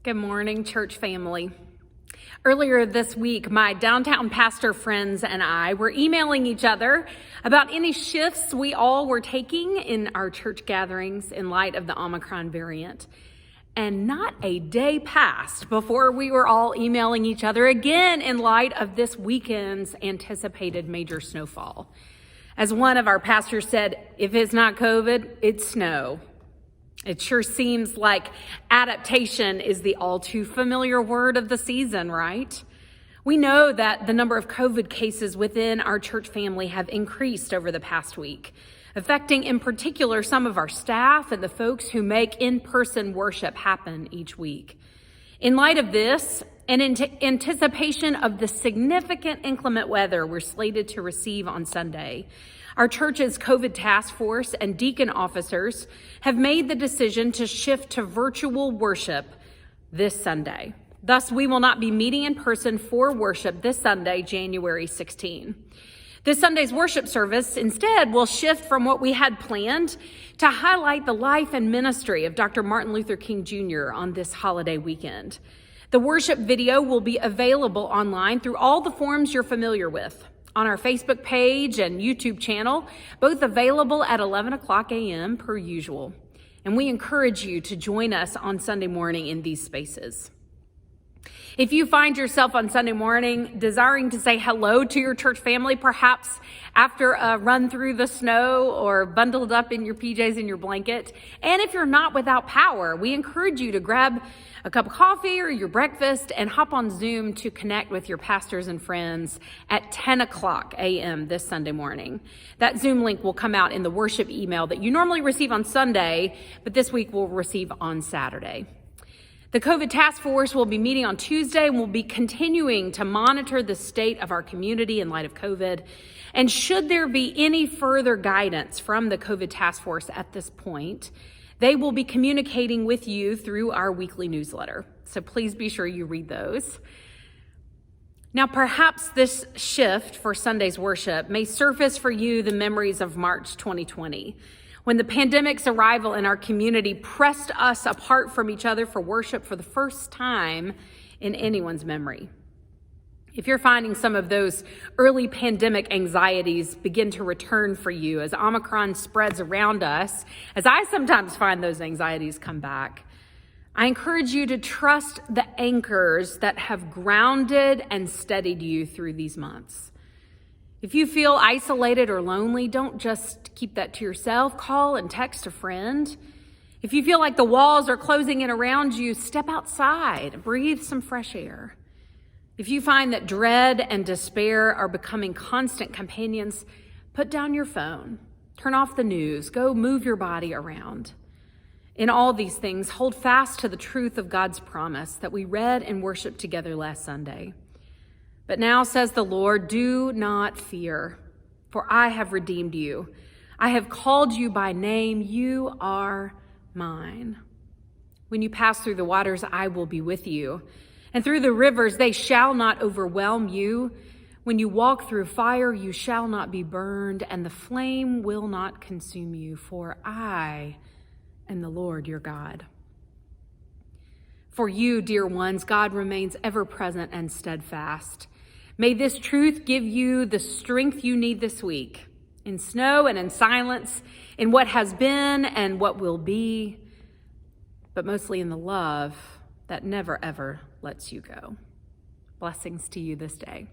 Good morning, church family. Earlier this week, my downtown pastor friends and I were emailing each other about any shifts we all were taking in our church gatherings in light of the Omicron variant. And not a day passed before we were all emailing each other again in light of this weekend's anticipated major snowfall. As one of our pastors said, if it's not COVID, it's snow. It sure seems like adaptation is the all too familiar word of the season, right? We know that the number of COVID cases within our church family have increased over the past week, affecting in particular some of our staff and the folks who make in-person worship happen each week. In light of this, and in anticipation of the significant inclement weather we're slated to receive on Sunday, our church's COVID task force and deacon officers have made the decision to shift to virtual worship this Sunday. Thus, we will not be meeting in person for worship this Sunday, January 16. This Sunday's worship service instead will shift from what we had planned to highlight the life and ministry of Dr. Martin Luther King Jr. on this holiday weekend. The worship video will be available online through all the forms you're familiar with, on our Facebook page and YouTube channel, both available at 11 o'clock a.m. per usual. And we encourage you to join us on Sunday morning in these spaces. If you find yourself on Sunday morning desiring to say hello to your church family, perhaps after a run through the snow or bundled up in your PJs and your blanket, and if you're not without power, we encourage you to grab a cup of coffee or your breakfast and hop on Zoom to connect with your pastors and friends at 10 o'clock a.m. this Sunday morning. That Zoom link will come out in the worship email that you normally receive on Sunday, but this week we'll receive on Saturday. The COVID task force will be meeting on Tuesday and will be continuing to monitor the state of our community in light of COVID. And should there be any further guidance from the COVID task force at this point, they will be communicating with you through our weekly newsletter. So please be sure you read those. Now, perhaps this shift for Sunday's worship may surface for you the memories of March 2020. When the pandemic's arrival in our community pressed us apart from each other for worship for the first time in anyone's memory. If you're finding some of those early pandemic anxieties begin to return for you as Omicron spreads around us, as I sometimes find those anxieties come back, I encourage you to trust the anchors that have grounded and steadied you through these months. If you feel isolated or lonely, don't just keep that to yourself. Call and text a friend. If you feel like the walls are closing in around you, step outside, breathe some fresh air. If you find that dread and despair are becoming constant companions, put down your phone, turn off the news, go move your body around. In all these things, hold fast to the truth of God's promise that we read and worshiped together last Sunday. But now, says the Lord, do not fear, for I have redeemed you. I have called you by name. You are mine. When you pass through the waters, I will be with you. And through the rivers, they shall not overwhelm you. When you walk through fire, you shall not be burned, and the flame will not consume you, for I am the Lord your God. For you, dear ones, God remains ever present and steadfast. May this truth give you the strength you need this week, in snow and in silence, in what has been and what will be, but mostly in the love that never, ever lets you go. Blessings to you this day.